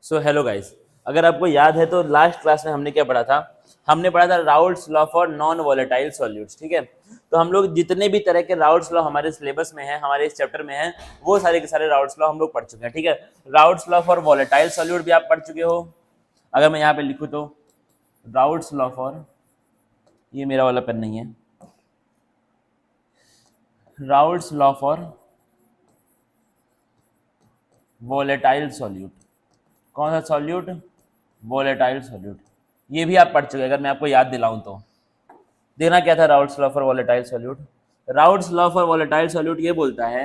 So hello guys, अगर आपको याद है तो लास्ट क्लास में हमने क्या पढ़ा था। हमने पढ़ा था Raoult's law for non volatile solutes. ठीक है, तो हम लोग जितने भी तरह के राउल्ट्स लॉ हमारे सिलेबस में है, हमारे इस चैप्टर में है, वो सारे के सारे राउल्ट्स लॉ हम लोग पढ़ चुके हैं। ठीक है, Raoult's law for volatile solute भी आप पढ़ चुके हो। अगर मैं यहाँ पे लिखूँ तो राउल्ट्स लॉ फॉर, ये मेरा वाला पेन नहीं है, Raoult's law for volatile solute. कौन सा सॉल्यूट? Volatile solute. ये भी आप पढ़ चुके हैं, अगर मैं आपको याद दिलाऊं तो। देखना क्या था Raoult's law for volatile solute. Raoult's law for volatile solute ये बोलता है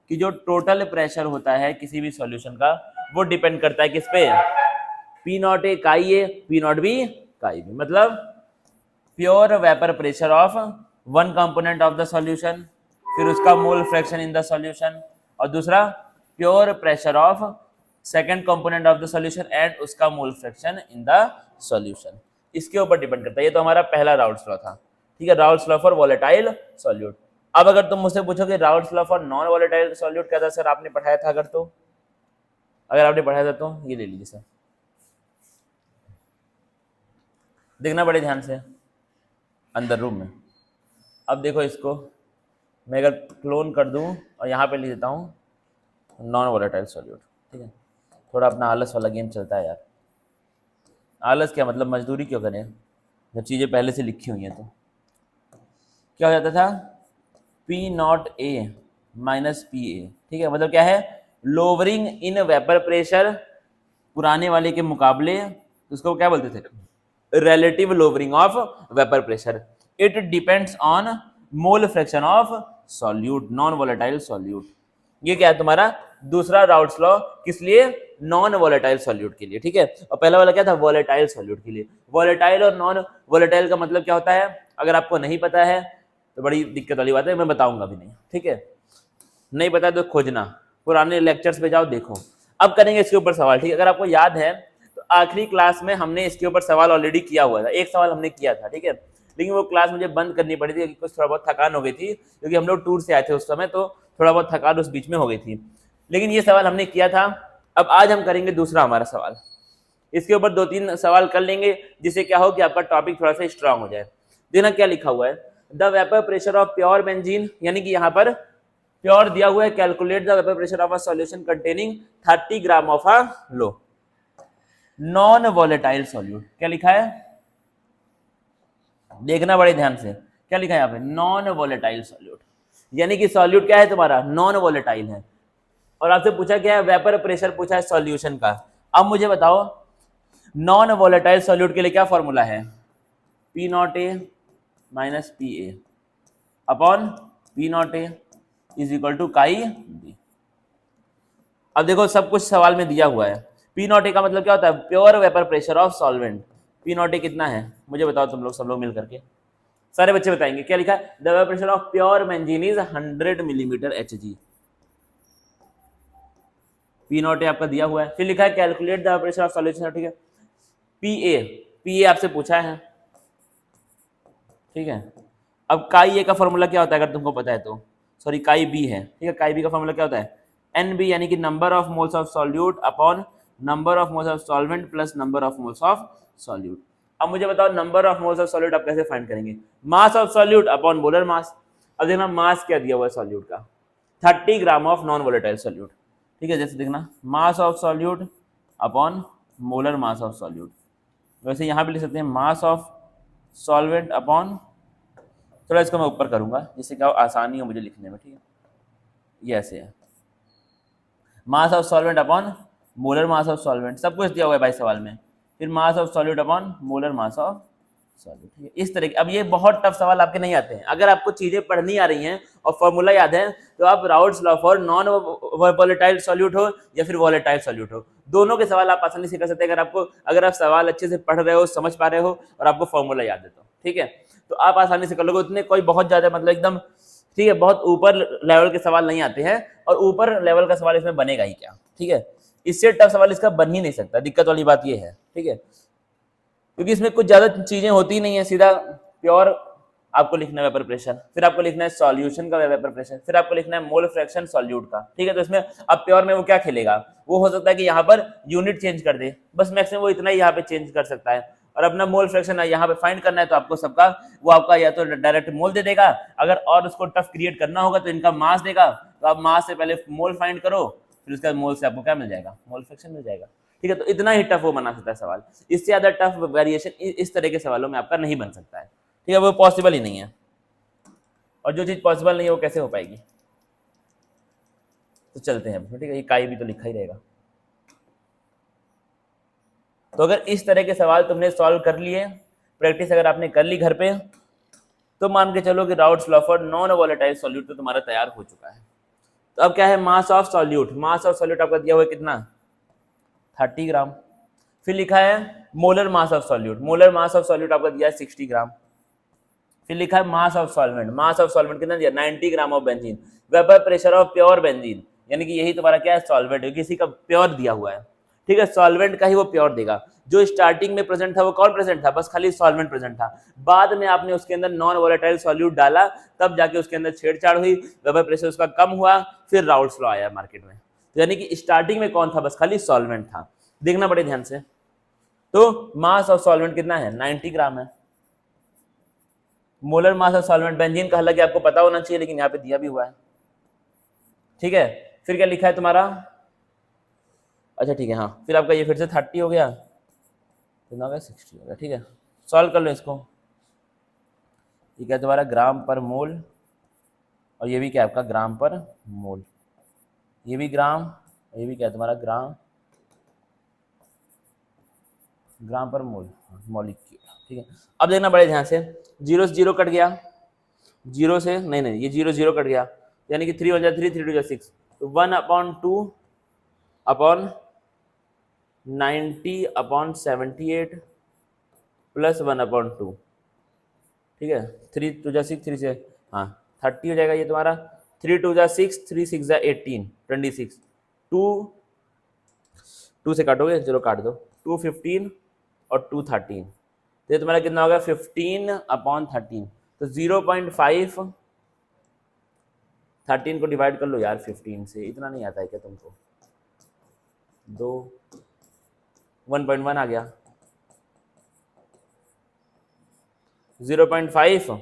कि जो टोटल प्रेशर होता है किसी भी सॉल्यूशन का, वो डिपेंड करता है किस पे? P nought A chi A, P nought B chi B. मतलब pure vapour pressure of one component of the solution, फिर उसका mole fraction in the solution, और दूसरा pure pressure of second component of the solution and उसका mole fraction in the solution. इसके ऊपर depend करता है। ये तो हमारा पहला राउल्ट्स लॉ था। ठीक है, Raoult's law for volatile solute. अब अगर तुम मुझसे पूछो कि Raoult's law for non volatile solute क्या था सर, आपने पढ़ाया था अगर तो, अगर आपने पढ़ाया था तो ये ले लीजिए सर, देखना बड़े ध्यान से अंदर रूम में। अब देखो इसको मैं अगर क्लोन कर दूं और यहाँ पे लिख देता हूँ नॉन वॉलेटाइल सॉल्यूट। ठीक है, थोड़ा अपना आलस वाला गेम चलता है यार। आलस क्या मतलब, मजदूरी क्यों करें जब चीज़ें पहले से लिखी हुई हैं। तो क्या हो जाता था? P nought A minus P ए। ठीक है, मतलब क्या है? लोवरिंग इन वेपर प्रेशर पुराने वाले के मुकाबले, उसको क्या बोलते थे? relative lowering of vapor pressure. It depends on mole fraction of solute, non volatile solute. ये क्या है तुम्हारा दूसरा राउल्ट्स लॉ, किस लिए? नॉन वॉलेटाइल सॉल्यूट के लिए। ठीक है, और पहला वाला क्या था? वॉलेटाइल सॉल्यूट के लिए। वॉलेटाइल और नॉन वॉलेटाइल का मतलब क्या होता है? अगर आपको नहीं पता है तो बड़ी दिक्कत वाली बात है, मैं बताऊंगा भी नहीं। ठीक है, नहीं पता तो खोजना, पुराने लेक्चर्स पे जाओ देखो। अब करेंगे इसके ऊपर सवाल। ठीक है, अगर आपको याद है तो आखिरी क्लास में हमने इसके ऊपर सवाल ऑलरेडी किया हुआ था, एक सवाल हमने किया था। ठीक है, लेकिन वो क्लास मुझे बंद करनी पड़ी थी क्योंकि कुछ थोड़ा बहुत थकान हो गई थी, क्योंकि हम लोग टूर से आए थे उस समय, तो थोड़ा बहुत थकान उस बीच में हो गई थी। लेकिन ये सवाल हमने किया था। अब आज हम करेंगे दूसरा हमारा सवाल। इसके ऊपर 2-3 सवाल कर लेंगे जिससे क्या हो कि आपका टॉपिक थोड़ा सा स्ट्रांग हो जाए। देखना क्या लिखा हुआ है, the vapour pressure of pure benzene, यानी कि यहाँ पर प्योर दिया हुआ है, calculate the vapour pressure of a solution containing 30 gram of a low non volatile solute. क्या लिखा है? देखना बड़े ध्यान से, क्या लिखा है यहाँ पे? नॉन वॉलेटाइल सॉल्यूट, यानी कि सॉल्यूट क्या है तुम्हारा? नॉन वॉलेटाइल है। और आपसे पूछा क्या है? वेपर प्रेशर पूछा है सॉल्यूशन का। अब मुझे बताओ नॉन वॉलेटाइल सॉल्यूट के लिए क्या फॉर्मूला है? P nought A minus P A upon P nought A is equal to chi B. अब देखो सब कुछ सवाल में दिया हुआ है। पी नॉट ए का मतलब क्या होता है? Pure vapour pressure of solvent. P nought ए कितना है मुझे बताओ तुम लोग, सब लोग मिल करके, सारे बच्चे बताएंगे। क्या लिखा है? The vapour pressure of pure benzene is 100 millimetre Hg। P nought ए आपका दिया हुआ है। फिर लिखा है calculate the vapour pressure of solution. ठीक है, पी ए आपसे पूछा है। ठीक है, अब काई ए का फॉर्मूला क्या होता है अगर तुमको पता है तो? सॉरी, काई बी है। ठीक है, काई बी का फॉर्मूला क्या होता है? NB, यानी कि number of moles of solute upon number of moles of solvent plus number of moles of solute. अब मुझे बताओ number of moles of solute आप कैसे फाइंड करेंगे? Mass of solute upon molar मास। अब देखना मास क्या दिया हुआ है सॉल्यूट का, 30 gram of non volatile solute. ठीक है, जैसे देखना mass of solute upon molar mass of solute. वैसे यहाँ पे लिख सकते हैं मास ऑफ सॉल्वेंट अपॉन, थोड़ा इसको मैं ऊपर करूंगा जिससे क्या आसानी हो मुझे लिखने में। ठीक है, ये ऐसे है, mass of solvent upon molar mass of solvent, सब कुछ दिया हुआ है भाई सवाल में। फिर mass of solute upon molar mass of solute. ठीक है, इस तरह के। अब ये बहुत टफ सवाल आपके नहीं आते हैं। अगर आपको चीजें पढ़नी आ रही हैं और फॉर्मूला याद है तो आप Raoult's law for non volatile solute हो या फिर वॉलेटाइल सॉल्यूट हो, दोनों के सवाल आप आसानी से कर सकते हैं। अगर आप सवाल अच्छे से पढ़ रहे हो, समझ पा रहे हो और आपको फॉर्मूला याद है तो। ठीक है, तो आप आसानी से कर लोगे। उतने कोई बहुत ज्यादा मतलब एकदम, ठीक है, बहुत ऊपर लेवल के सवाल नहीं आते हैं, और ऊपर लेवल का सवाल इसमें बनेगा ही क्या। ठीक है, इससे टफ सवाल इसका बन ही नहीं सकता। दिक्कत वाली बात ये है। ठीक है, क्योंकि इसमें कुछ ज्यादा चीजें होती नहीं है, सीधा प्योर आपको लिखना है वेपर प्रेशर, फिर आपको लिखना है सॉल्यूशन का वेपर प्रेशर, फिर आपको लिखना है मोल फ्रैक्शन सॉल्यूट का, ठीक है। तो इसमें अब प्योर में वो क्या खेलेगा, वो हो सकता है कि यहाँ पर यूनिट चेंज कर दे, बस मैक्सिमम वो इतना ही यहाँ पे चेंज कर सकता है। और अपना मोल फ्रैक्शन यहाँ पे फाइंड करना है, तो आपको सबका वो आपका या तो डायरेक्ट मोल दे देगा, अगर और उसको टफ क्रिएट करना होगा तो इनका मास देगा, तो आप मास से पहले मोल फाइंड करो, फिर उसके बाद मोल से आपको क्या मिल जाएगा, मोल फ्रैक्शन मिल जाएगा, ठीक है। तो इतना ही टफ वो बना सकता है सवाल, इससे ज्यादा टफ वेरिएशन इस तरह के सवालों में आपका नहीं बन सकता है, ठीक है, वो पॉसिबल ही नहीं है। और जो चीज पॉसिबल नहीं है वो कैसे हो पाएगी। तो चलते हैं, ठीक है, ये काई भी तो लिखा ही रहेगा। तो अगर इस तरह के सवाल तुमने सॉल्व कर लिए, प्रैक्टिस अगर आपने कर ली घर पे, तो मान के चलो कि routes law for non volatile solute तो तुम्हारा तैयार हो चुका है। तो अब क्या है, mass of solute, mass of solute आपका दिया हुआ है कितना, 30 ग्राम। फिर लिखा है molar mass of solute, molar mass of solute आपका दिया है 60 ग्राम। फिर लिखा है mass of solvent, mass of solvent कितना दिया, 90 gram of benzene. Vapour pressure of pure benzene, यानी कि यही तुम्हारा क्या है, सॉल्वेंट है, किसी का प्योर दिया हुआ है, ठीक है, सॉल्वेंट का ही वो प्योर देगा। जो स्टार्टिंग में प्रेजेंट था वो कौन प्रेजेंट था, बस खाली सॉल्वेंट प्रेजेंट था, बाद में आपने उसके अंदर नॉन वोलेटाइल सॉल्यूट डाला, तब जाके उसके अंदर छेड़छाड़ हुई, वेपर प्रेशर उसका कम हुआ, फिर राउट्स लॉ आया मार्केट में। तो यानी कि स्टार्टिंग में कौन था, बस खाली सॉल्वेंट था। देखना बड़े ध्यान से, तो मास ऑफ सॉल्वेंट कितना है, 90 ग्राम है। Molar mass of solvent benzene का हालांकि आपको पता होना चाहिए, लेकिन यहाँ पे दिया भी हुआ है, ठीक है। फिर क्या लिखा है तुम्हारा, अच्छा ठीक है, हाँ, फिर आपका ये फिर से 30 हो गया, कितना हो गया, 60 हो गया, ठीक है। सॉल्व कर लो इसको, ये क्या तुम्हारा ग्राम पर मोल, और ये भी क्या आपका ग्राम पर मोल, ये भी ग्राम, ये भी क्या तुम्हारा ग्राम, ग्राम पर मोल, मॉलिक्यूल, ठीक है। अब देखना बड़े ध्यान से, जीरो से जीरो कट गया, जीरो से नहीं, ये जीरो जीरो कट गया, यानी कि 3 हो जाए 3, 3 टू 6, तो 1/2 अपॉन 90/78 प्लस 1/2, ठीक है। 3 टू 6, 3 से, हाँ 30 हो जाएगा ये तुम्हारा, 3 टू 6, 3 6 18, 26, 2 से काटोगे, चलो काट दो, 2 15 और 2 13, तो ये तुम्हारा कितना होगा 15/13, तो 0.5, 13 को डिवाइड कर लो यार 15 से, इतना नहीं आता है क्या तुमको, 1.1 आ गया, 0.5।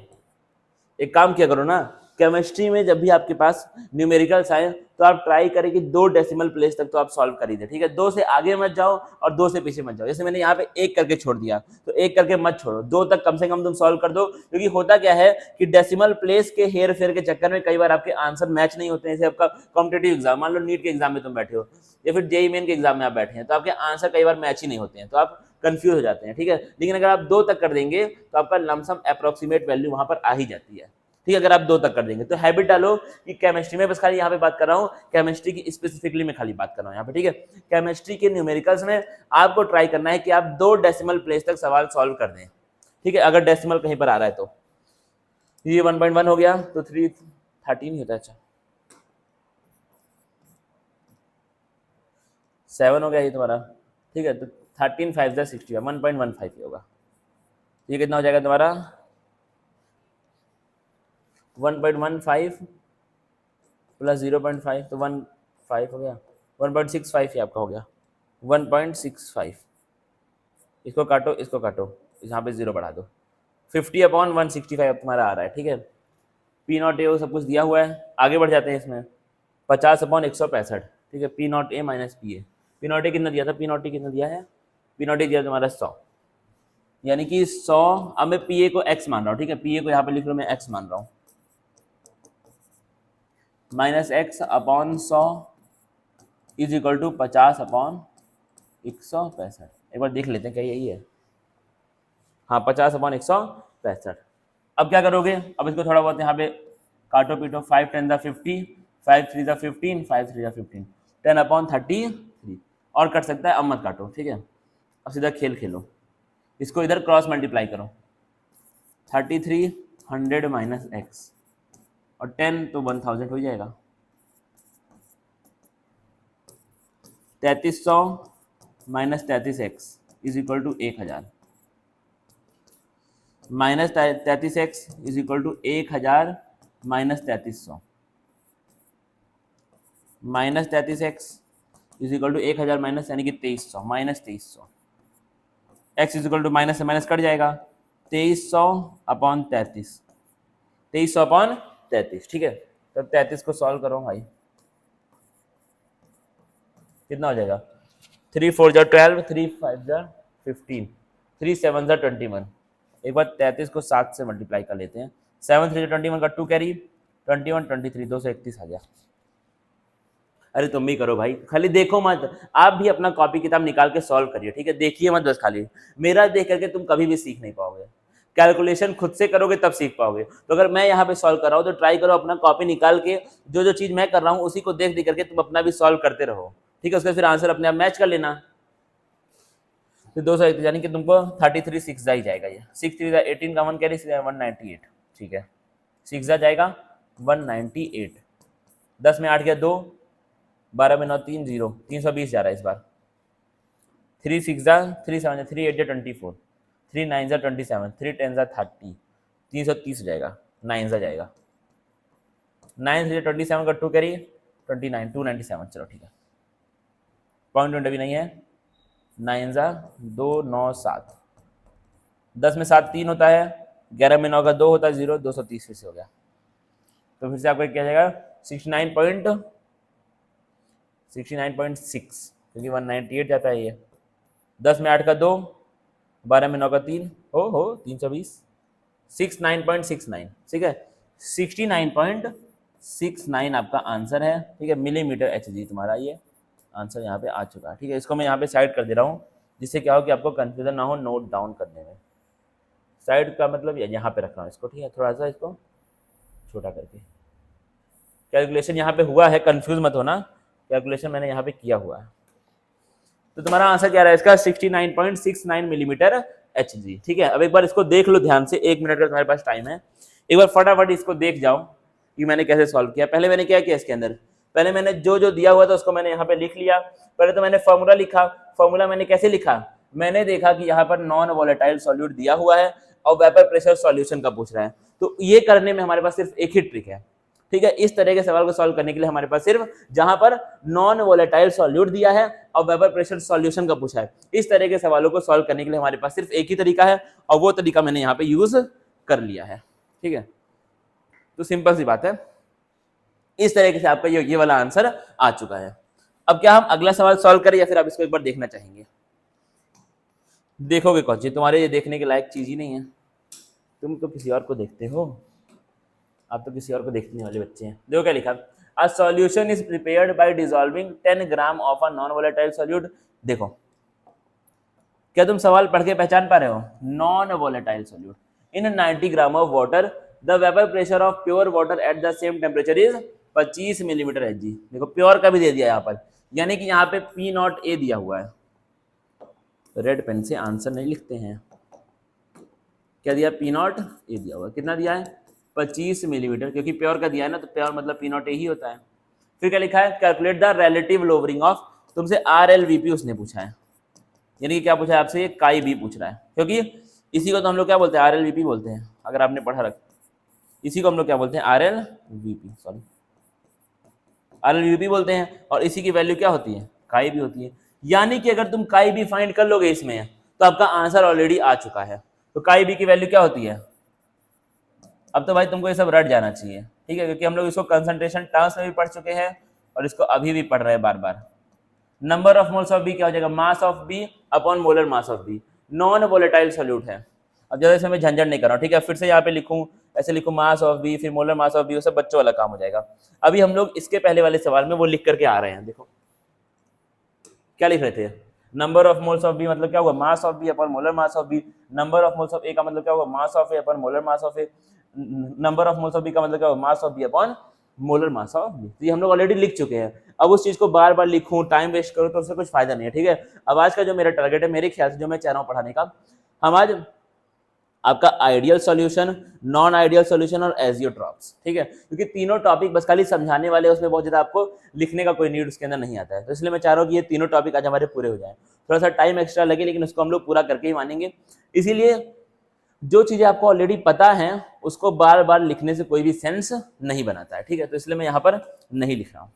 एक काम किया करो ना, केमिस्ट्री में जब भी आपके पास न्यूमेरिकल्स आए तो आप ट्राई करें कि 2 डेसिमल प्लेस तक तो आप सॉल्व कर ही दे, ठीक है, 2 से आगे मत जाओ और 2 से पीछे मत जाओ। जैसे मैंने यहाँ पे 1 करके छोड़ दिया, तो 1 करके मत छोड़ो, 2 तक कम से कम तुम सॉल्व कर दो, क्योंकि होता क्या है कि डेसिमल प्लेस के हेर फेर के चक्कर में कई बार आपके आंसर मैच नहीं होते हैं। जैसे आपका कॉम्पिटेटिव एग्जाम, मान लो नीट के एग्जाम में तुम बैठे हो या फिर जेईई मेन के एग्जाम में आप बैठे हैं, तो आपके आंसर कई बार मैच ही नहीं होते हैं, तो आप कंफ्यूज हो जाते हैं, ठीक है। लेकिन अगर आप 2 तक कर देंगे तो आपका लमसम अप्रोक्सीमेट वैल्यू वहां पर आ ही जाती है, ठीक है, अगर आप 2 तक कर देंगे। तो हैबिट डालो कि केमिस्ट्री में, बस खाली यहाँ पे बात कर रहा हूँ केमिस्ट्री की स्पेसिफिकली, मैं खाली बात कर रहा हूँ यहाँ पे, ठीक है। केमिस्ट्री के न्यूमेरिकल्स में आपको ट्राई करना है कि आप 2 डेसिमल प्लेस तक सवाल सॉल्व कर दें, ठीक है, अगर डेसिमल कहीं पर आ रहा है तो। ये 1.1 हो गया, तो 3 13 ही होता है, अच्छा 7 हो गया ये तुम्हारा, ठीक है। तो 13 5 60 1.15 ही होगा, ये कितना हो जाएगा तुम्हारा 1.15 प्लस 0.5, तो 1.5 हो गया, 1.65 ही आपका हो गया, 1.65। इसको काटो, इसको काटो, यहाँ पे 0 बढ़ा दो, 50/165 तुम्हारा आ रहा है, ठीक है। पी नॉट ए वो सब कुछ दिया हुआ है, आगे बढ़ जाते हैं इसमें, 50/165, ठीक है, P nought A minus P A. P nought ए कितना दिया था, पी नॉट ए कितना दिया है, पी नॉट ए दिया तुम्हारा 100, यानी कि 100, अब मैं पी ए को x मान रहा हूँ, ठीक है, पी ए को यहाँ पे लिख लो, मैं x मान रहा हूँ, -x/100 इज इक्वल टू 50/165। एक बार देख लेते हैं क्या यही है, हाँ 50/165। अब क्या करोगे, अब इसको थोड़ा बहुत यहाँ पे काटो पीटो, 5 10 50, 5 3 15, 5 3 15, 10/33, और कट सकता है, अब मत काटो, ठीक है। अब सीधा खेल खेलो, इसको इधर क्रॉस मल्टीप्लाई करो, 3300 माइनस एक्स और 10 तो 1000 हो जाएगा, 3300 minus 33x is equal to 1000। Minus 33x is equal to 1000 minus 3300, minus 33x is equal to 1000 minus यानी कि 2300, minus 2300, x is equal to minus से माइनस कट जाएगा, 2300 अपॉन 33, 2300 अपॉन 33, ठीक है। तब 33 को सॉल्व करो भाई, कितना हो जाएगा, 3 4 जा 12, 3 5 जा 15, 3 7 जा 21। एक बार 33 को 7 से मल्टीप्लाई कर लेते हैं, 7 3 21 का 2 कैरी, 21 23 231 आ गया। अरे तुम भी करो भाई, खाली देखो मत, आप भी अपना कॉपी किताब निकाल के सॉल्व करिए, ठीक है, देखिए मत बस खाली, मेरा देख करके तुम कभी भी सीख नहीं पाओगे। कैलकुलेशन खुद से करोगे तब सीख पाओगे। तो अगर मैं यहाँ पे सॉल्व कर रहा हूँ तो ट्राई करो अपना कॉपी निकाल के जो जो चीज मैं कर रहा हूँ उसी को देख देख करके तुम अपना भी सॉल्व करते रहो, ठीक है। उसका फिर आंसर अपने आप मैच कर लेना। तो 201 यानी कि तुमको 33 6 जा ही जाएगा, ये 6 3 18 का 1 कैरी 198, ठीक है, 6 जा जाएगा 198, 10 में 8 गया 2, 12 में 9 3 0, 320 जा रहा है इस बार। 3 6 जा 3 7 3 8 जा 24, 3 9 जा 27, 3 10 जा 30, 330 हो जाएगा, 9 जा जाएगा, 9 3 27 का 2 कैरी 29 297, चलो ठीक है, पॉइंट भी नहीं है, 9 जा 2 9 7, 10 में 7 3 होता है, 11 में 9 का 2 होता है 0, 230 फिर से हो गया। तो फिर से आपको क्या जाएगा 69.6 क्योंकि 198 जाता है ये, 10 में 8 का 2, 12 में 9 का 3 हो 320, 69.69, ठीक है, 69.69 आपका आंसर है, ठीक है, मिलीमीटर एचजी तुम्हारा ये आंसर यहाँ पे आ चुका है, ठीक है। इसको मैं यहाँ पे साइड कर दे रहा हूँ जिससे क्या हो कि आपको कंफ्यूजन ना हो नोट डाउन करने में। साइड का मतलब यहाँ पे रख रहा हूँ इसको, ठीक है, थोड़ा सा इसको छोटा करके। कैलकुलेशन यहाँ पे हुआ है, कंफ्यूज मत होना, कैलकुलेशन मैंने यहाँ पे किया हुआ है। तो तुम्हारा आंसर क्या रहा है इसका 69.69 मिलीमीटर एचजी, ठीक है। अब एक बार इसको देख लो ध्यान से, 1 मिनट का तुम्हारे पास टाइम है, एक बार फटाफट इसको देख जाओ कि मैंने कैसे सॉल्व किया। पहले मैंने क्या किया इसके अंदर, पहले मैंने जो जो दिया हुआ था उसको मैंने यहाँ पे लिख लिया। पहले तो मैंने फॉर्मूला लिखा, फॉर्मूला मैंने कैसे लिखा, मैंने देखा कि यहाँ पर नॉन वोलेटाइल सॉल्यूट दिया हुआ है और वेपर प्रेशर सॉल्यूशन का पूछ रहा है, तो ये करने में हमारे पास सिर्फ एक ही ट्रिक है, ठीक है। इस तरह के सवाल को सॉल्व करने के लिए हमारे पास सिर्फ जहां पर नॉन वोलेटाइल सॉल्यूट दिया है और वेपर प्रेशर सॉल्यूशन का पूछा है, इस तरह के सवालों को सॉल्व करने के लिए हमारे पास सिर्फ एक ही तरीका है और वो तरीका मैंने यहाँ पे यूज कर लिया है, ठीक है। तो सिंपल सी बात है, इस तरीके से आपका ये वाला आंसर आ चुका है। अब क्या हम अगला सवाल सॉल्व करें या फिर आप इसको एक बार देखना चाहेंगे? देखोगे कौन सी, तुम्हारे ये देखने के लायक चीज ही नहीं है, तुम तो किसी और को देखते हो, आप तो किसी और को देखने वाले बच्चे हैं। देखो क्या लिखा, a solution is prepared by dissolving 10 gram of a non volatile solute. देखो क्या तुम सवाल पढ़ के पहचान पा रहे हो, non volatile solute in 90 gram of water, the vapour pressure of pure water at the same temperature is 25 millimetre Hg. देखो प्योर का भी दे दिया यहाँ पर, यानी कि यहाँ पे P0A दिया हुआ है। रेड पेन से आंसर नहीं लिखते हैं, क्या दिया, P0A दिया हुआ है, कितना दिया है 25 मिलीमीटर, क्योंकि प्योर का दिया है ना, तो प्योर मतलब P0A ही होता है। फिर क्या लिखा है, calculate the relative lowering of, तुमसे RLVP उसने पूछा है, यानी कि क्या पूछा है आपसे, काई बी पूछ रहा है, क्योंकि इसी को तो हम लोग क्या बोलते हैं, RLVP बोलते हैं, अगर आपने पढ़ा रखा, इसी को हम लोग क्या बोलते हैं, RLVP बोलते हैं, और इसी की वैल्यू क्या होती है, काई बी होती है। यानी कि अगर तुम काई बी फाइंड कर लोगे इसमें तो आपका आंसर ऑलरेडी आ चुका है। तो काई बी की वैल्यू क्या होती है, अब तो भाई तुमको ये सब रट जाना चाहिए, ठीक है, क्योंकि हम लोग इसको कंसंट्रेशन टर्म्स में भी पढ़ चुके हैं और इसको अभी भी पढ़ रहे हैं बार बार। Number of moles of B क्या हो जाएगा, mass of B upon molar mass of B, non volatile solute है। अब जैसे मैं झंझट नहीं कर रहा हूँ, ठीक है, फिर से यहाँ पे लिखूँ, ऐसे लिखूँ मास ऑफ बी फिर मोलर मास ऑफ बी, वो सब बच्चों वाला काम हो जाएगा। अभी हम लोग इसके पहले वाले सवाल में वो लिख करके आ रहे हैं। देखो क्या लिख रहे थे, number of moles of B मतलब क्या हुआ, mass of B upon molar mass of B. Number of moles of A का मतलब क्या हुआ, mass of A upon molar mass of A. Number of moles of B का मतलब क्या हुआ, mass of B upon molar mass of B. तो ये हम लोग ऑलरेडी लिख चुके हैं, अब उस चीज को बार बार लिखूं, टाइम वेस्ट करूं, तो उससे कुछ फायदा नहीं है, ठीक है। अब आज का जो मेरा टारगेट है, मेरे ख्याल से जो मैं चाह रहा हूं पढ़ाने का, हम आज आपका ideal solution, non ideal solution और एजियोट्रॉप्स, ठीक है, क्योंकि तीनों टॉपिक बस खाली समझाने वाले, उसमें बहुत ज्यादा आपको लिखने का कोई नीड उसके अंदर नहीं आता है। तो इसलिए मैं चाह रहा हूँ कि ये तीनों टॉपिक आज हमारे पूरे हो जाए, थोड़ा सा टाइम एक्स्ट्रा लगे लेकिन उसको हम लोग पूरा करके ही मानेंगे। इसीलिए जो चीजें आपको ऑलरेडी पता है उसको बार बार लिखने से कोई भी सेंस नहीं बनाता है, ठीक है। तो इसलिए मैं यहाँ पर नहीं लिख रहा हूँ।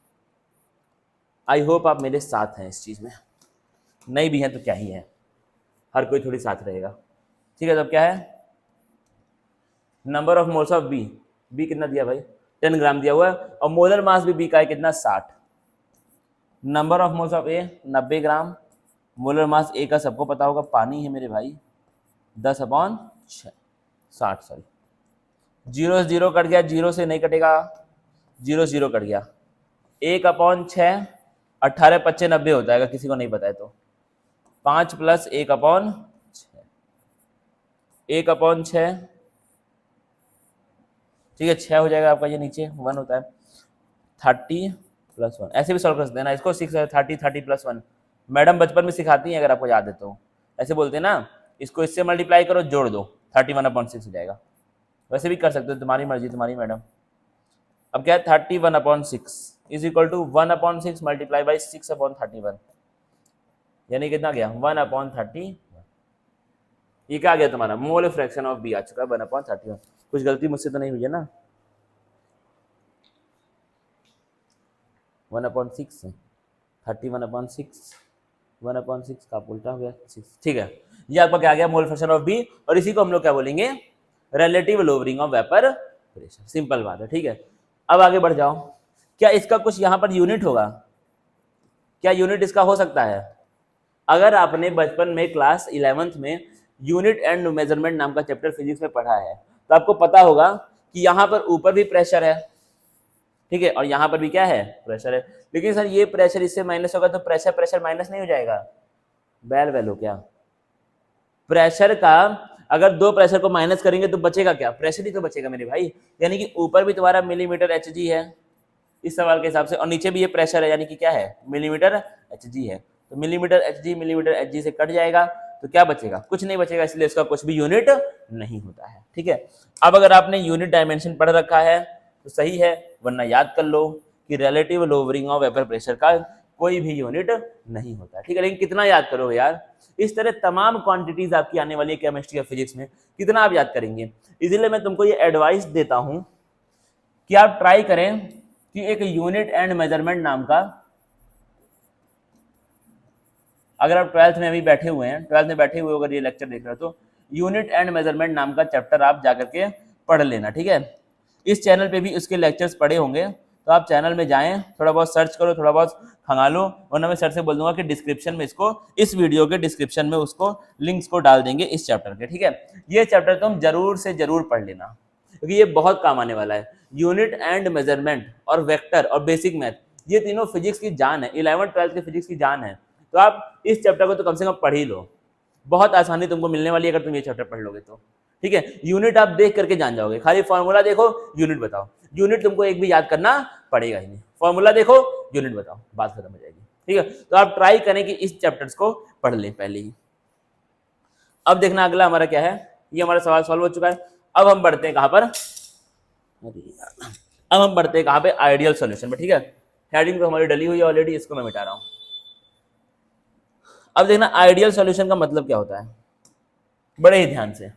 आई होप आप मेरे साथ हैं इस चीज में, नहीं भी हैं तो क्या ही है, हर कोई थोड़ी साथ रहेगा, ठीक है। तब क्या है, number of moles of B, B कितना दिया भाई 10 ग्राम दिया हुआ है, और मोलर मास भी बी का है कितना 60। Number of moles of A 90 gram, molar mass A का सबको पता होगा पानी है मेरे भाई 10/6, 60 सॉरी, 0 0 कट गया, 0 से नहीं कटेगा, 0 0 कट गया, 1/6 18 25 90 होता है, अगर किसी को नहीं पता है तो 5 + 1/6, 1/6, ठीक है 6 हो जाएगा आपका, ये नीचे 1 होता है, 30 + 1, ऐसे भी सॉल्व कर सकते हैं ना इसको, 6 30 30 + 1 मैडम बचपन में सिखाती हैं, अगर आपको याद है तो ऐसे बोलते हैं ना, इसको इससे मल्टीप्लाई करो जोड़ दो 31/6 हो जाएगा, वैसे भी कर सकते हो, तुम्हारी मर्जी तुम्हारी मैडम। अब क्या है 31/6 is equal to 1/6 multiply by 6/31, यानी कितना गया 1/31, ये क्या आ गया तुम्हारा मोल फ्रैक्शन ऑफ बी आ चुका है 1/31। कुछ गलती मुझसे तो नहीं हुई है ना, 1/6 31/6, 1/6 का उल्टा हो गया 6, ठीक है। ये आपका क्या आ गया मोल फ्रैक्शन ऑफ बी, और इसी को हम लोग क्या बोलेंगे relative lowering of vapour pressure, simple बात है, ठीक है। अब आगे बढ़ जाओ, क्या इसका कुछ यहाँ पर यूनिट होगा, क्या यूनिट इसका हो सकता है? अगर आपने बचपन में क्लास 11th में यूनिट एंड मेजरमेंट नाम का चैप्टर फिजिक्स में पढ़ा है, तो आपको पता होगा कि यहाँ पर ऊपर भी प्रेशर है, ठीक है, और यहाँ पर भी क्या है प्रेशर है, लेकिन सर ये प्रेशर इससे माइनस होगा तो प्रेशर प्रेशर माइनस नहीं हो जाएगा, बैल वैल्यू क्या प्रेशर का, अगर दो प्रेशर को माइनस करेंगे तो बचेगा क्या, प्रेशर ही तो बचेगा मेरे भाई, यानी कि ऊपर भी तुम्हारा मिलीमीटर Hg है इस सवाल के हिसाब से, और नीचे भी ये प्रेशर है यानी कि क्या है मिलीमीटर Hg है, तो मिलीमीटर Hg से कट जाएगा तो क्या बचेगा, कुछ नहीं बचेगा, इसलिए इसका कुछ भी यूनिट नहीं होता है, ठीक है। अब अगर आपने यूनिट डायमेंशन पढ़ रखा है तो सही है, वरना याद कर लो कि relative lowering of vapour pressure का कोई भी यूनिट नहीं होता है, ठीक है। लेकिन कितना याद करोगे यार, इस तरह तमाम क्वांटिटीज आपकी आने वाली है केमिस्ट्री या फिजिक्स में, कितना आप याद करेंगे। इसीलिए मैं तुमको ये एडवाइस देता हूं कि आप ट्राई करें कि एक यूनिट एंड मेजरमेंट नाम का, अगर आप 12th में अभी बैठे हुए हैं, 12th में बैठे हुए अगर ये लेक्चर देख रहे हो तो यूनिट एंड मेजरमेंट नाम का चैप्टर आप जाकर के पढ़ लेना, ठीक है। इस चैनल पे भी उसके लेक्चर्स पढ़े होंगे, तो आप चैनल में जाएं, थोड़ा बहुत सर्च करो, थोड़ा बहुत खंगालो, वरना मैं सर से बोल दूंगा कि डिस्क्रिप्शन में इसको, इस वीडियो के डिस्क्रिप्शन में उसको लिंक्स को डाल देंगे इस चैप्टर के, ठीक है। ये चैप्टर तुम जरूर से जरूर पढ़ लेना, क्योंकि ये बहुत काम आने वाला है। यूनिट एंड मेजरमेंट और वेक्टर और बेसिक मैथ, ये तीनों फिजिक्स की जान है, 11th 12th के फिजिक्स की जान है, तो आप इस चैप्टर को तो कम से कम पढ़ ही लो, बहुत आसानी तुमको मिलने वाली है अगर तुम ये चैप्टर पढ़ लोगे तो, ठीक है। यूनिट आप देख करके जान जाओगे, खाली फॉर्मूला देखो यूनिट बताओ, यूनिट तुमको एक भी याद करना पड़ेगा ही नहीं, फॉर्मूला देखो यूनिट बताओ, बात खत्म हो जाएगी, ठीक है। तो आप ट्राई करें कि इस चैप्टर्स को पढ़ लें पहले ही। अब देखना अगला हमारा क्या है, ये हमारा सवाल सॉल्व हो चुका है। अब हम बढ़ते हैं कहां पर, अब हम बढ़ते हैं कहां पे आइडियल सॉल्यूशन पे, ठीक है। हेडिंग तो हमारी डली हुई है ऑलरेडी, इसको मैं मिटा रहा हूं। अब देखना आइडियल सॉल्यूशन का मतलब क्या होता है, बड़े ही ध्यान से।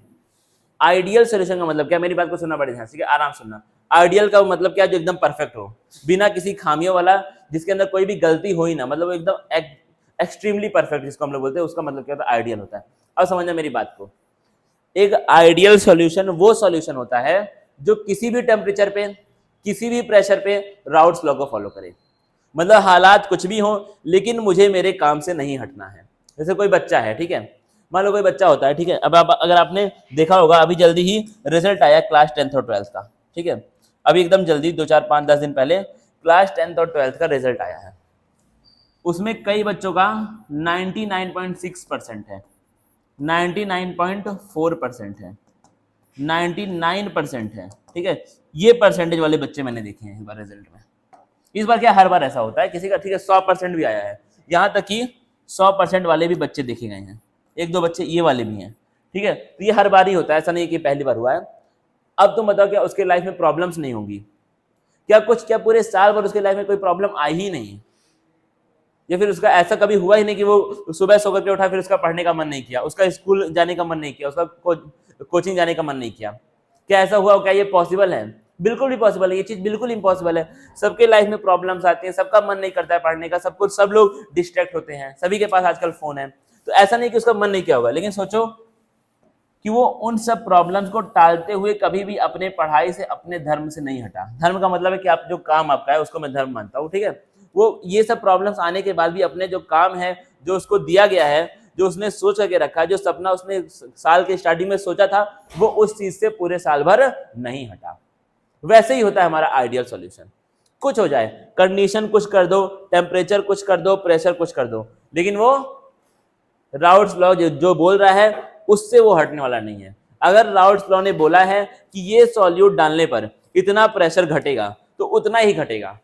आइडियल सॉल्यूशन का मतलब क्या, मेरी बात को सुनना बड़े ध्यान से, आराम सुनना। आइडियल का मतलब क्या, जो एकदम परफेक्ट हो, बिना किसी खामियों वाला, जिसके अंदर कोई भी गलती हो ही ना, मतलब एकदम एक्सट्रीमली परफेक्ट जिसको हम लोग बोलते हैं, उसका मतलब क्या होता है आइडियल होता है। अब समझना मेरी बात को, एक आइडियल सॉल्यूशन वो सॉल्यूशन होता है जो किसी भी टेम्परेचर पे, किसी भी प्रेशर पे राउट्स लॉ को फॉलो करे, मतलब हालात कुछ भी हो लेकिन मुझे मेरे काम से नहीं हटना है। जैसे कोई बच्चा है, ठीक है, मान लो कोई बच्चा होता है, ठीक है। अब आप अगर आपने देखा होगा अभी जल्दी ही रिजल्ट आया क्लास 10th और 12th का, ठीक है, अभी एकदम जल्दी 2 4 5 10 दिन पहले क्लास 10th और 12th का रिजल्ट आया है। उसमें कई बच्चों का 99.6% है, 99.4% है, 99% है, ठीक है। ये परसेंटेज वाले बच्चे मैंने देखे हैं इस बार रिजल्ट में। इस बार क्या हर बार ऐसा होता है किसी का, ठीक है, 100% भी आया है, यहाँ तक कि 100% वाले भी बच्चे देखे गए हैं, एक दो बच्चे ये वाले भी हैं, ठीक है। तो ये हर बार ही होता है, ऐसा नहीं कि पहली बार हुआ है। अब तुम बताओ क्या उसके लाइफ में प्रॉब्लम्स नहीं होंगी क्या, कुछ क्या पूरे साल भर उसके लाइफ में कोई प्रॉब्लम आई ही नहीं, या फिर उसका ऐसा कभी हुआ ही नहीं कि वो सुबह सो करके उठा फिर उसका पढ़ने का मन नहीं किया, उसका स्कूल जाने का मन नहीं किया, उसका कोचिंग जाने का मन नहीं किया। क्या ऐसा हुआ? क्या ये पॉसिबल है? बिल्कुल भी पॉसिबल है, ये चीज बिल्कुल इम्पॉसिबल है। सबके लाइफ में प्रॉब्लम्स आती हैं, सबका मन नहीं करता है पढ़ने का, सब लोग डिस्ट्रैक्ट होते हैं, सभी के पास आजकल फोन है। तो ऐसा नहीं कि उसका मन नहीं किया होगा, लेकिन सोचो कि वो उन सब प्रॉब्लम्स को टालते हुए कभी भी अपने पढ़ाई से, अपने धर्म से नहीं हटा। धर्म का मतलब है कि आप जो काम आपका है उसको मैं धर्म मानता हूँ, ठीक है। वो ये सब प्रॉब्लम्स आने के बाद भी अपने जो काम है, जो उसको दिया गया है, जो उसने सोच करके रखा है, जो सपना उसने साल के स्टार्टिंग में सोचा था, वो उस चीज से पूरे साल भर नहीं हटा। वैसे ही होता है हमारा आइडियल सॉल्यूशन। कुछ हो जाए, कंडीशन कुछ कर दो, टेम्परेचर कुछ कर दो, प्रेशर कुछ कर दो, लेकिन वो राउट्स लॉ जो बोल रहा है उससे वो हटने वाला नहीं है। अगर राउट्स लॉ ने बोला है कि ये सॉल्यूट डालने पर इतना प्रेशर घटेगा, तो उतना ही घटेगा।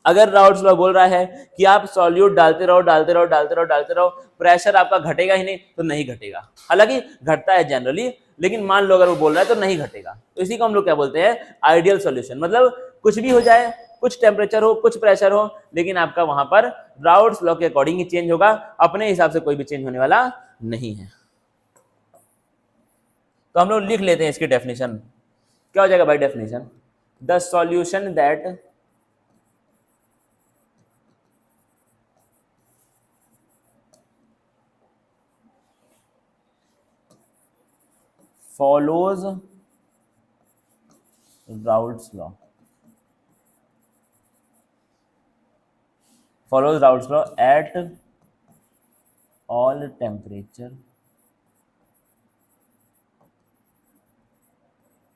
अगर राउट्स लॉ बोल रहा है कि आप सॉल्यूट डालते रहो, डालते रहो, डालते रहो, डालते रहो, प्रेशर आपका घटेगा ही नहीं, तो नहीं घटेगा। हालांकि घटता है जनरली, लेकिन मान लो अगर वो बोल रहा है तो नहीं घटेगा। तो इसी को हम लोग क्या बोलते हैं? Ideal solution. मतलब कुछ भी हो जाए, कुछ टेम्परेचर हो, कुछ प्रेशर हो, लेकिन आपका वहां पर राउट्स लॉ के अकॉर्डिंग ही चेंज होगा, अपने हिसाब से कोई भी चेंज होने वाला नहीं है। तो हम लोग लिख लेते हैं इसकी डेफिनेशन। क्या हो जाएगा भाई definition? The solution that follows Raoult's law at all temperature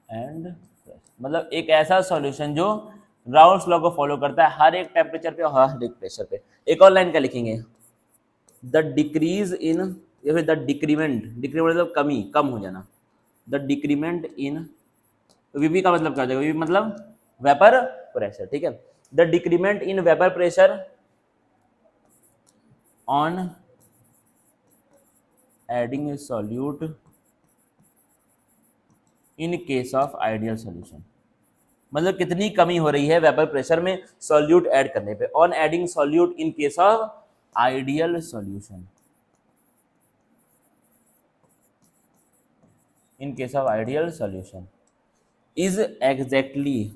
and pressure। मतलब एक ऐसा सॉल्यूशन जो राउल्ट्स लॉ को फॉलो करता है हर एक टेम्परेचर पे और हर एक प्रेशर पे। एक और लाइन क्या लिखेंगे? द डिक्रीज इन, या फिर द डिक्रीमेंट, डिक्रीमेंट मतलब कमी, कम हो जाना। द डिक्रीमेंट इन, वीपी का मतलब क्या हो जाएगा? वीपी मतलब वेपर प्रेशर, ठीक है। The decrement in vapour pressure on adding A solute in case of ideal solution. मतलब कितनी कमी हो रही है वेपर प्रेशर में सॉल्यूट ऐड करने पे, on adding solute in case of ideal solution, in case of ideal solution is exactly.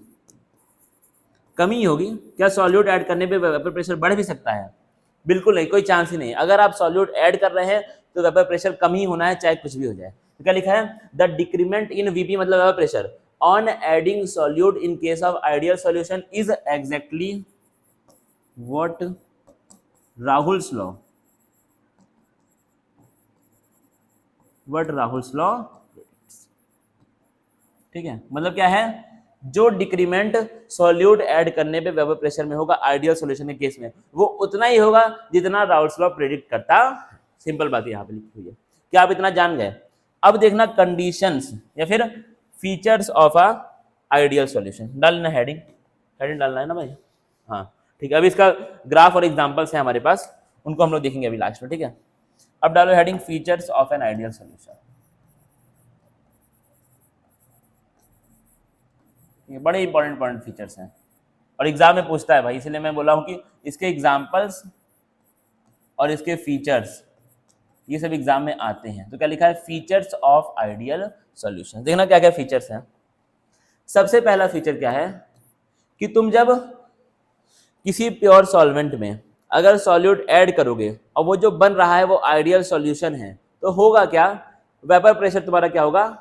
कमी होगी क्या? सॉल्यूट ऐड करने पे वेपर प्रेशर बढ़ भी सकता है? बिल्कुल नहीं, कोई चांस ही नहीं। अगर आप सॉल्यूट ऐड कर रहे हैं तो वेपर प्रेशर कम ही होना है, चाहे कुछ भी हो जाए। तो क्या लिखा है? द डिक्रीमेंट इन वीपी मतलब vapour pressure on adding solute in case of ideal solution is exactly what Raoult's law, what Raoult's law. ठीक है, मतलब क्या है? जो डिक्रीमेंट सॉल्यूट ऐड करने पे वेपर प्रेशर में होगा आइडियल सॉल्यूशन के केस में, वो उतना ही होगा जितना राउल्ट्स लॉ प्रेडिक्ट करता। सिंपल बात यहाँ पे लिखी हुई है। क्या आप इतना जान गए? अब देखना कंडीशंस या फिर features of a ideal solution. डालना हेडिंग, हेडिंग डालना है ना भाई? हाँ ठीक है। अभी इसका ग्राफ और एग्जाम्पल्स है हमारे पास, उनको हम लोग देखेंगे अभी लास्ट में, ठीक है। अब डालो heading features of an ideal solution. ये बड़े इंपॉर्टेंट फीचर्स हैं और एग्जाम में पूछता है भाई, इसलिए मैं बोला हूँ कि इसके एग्जाम्पल्स और इसके फीचर्स ये सब एग्जाम में आते हैं। तो क्या लिखा है? Features of ideal solution. देखना क्या क्या फीचर्स हैं। सबसे पहला फीचर क्या है कि तुम जब किसी प्योर सॉल्वेंट में अगर सॉल्यूट ऐड करोगे और वो जो बन रहा है वो आइडियल सॉल्यूशन है, तो होगा क्या? वेपर प्रेशर तुम्हारा क्या होगा?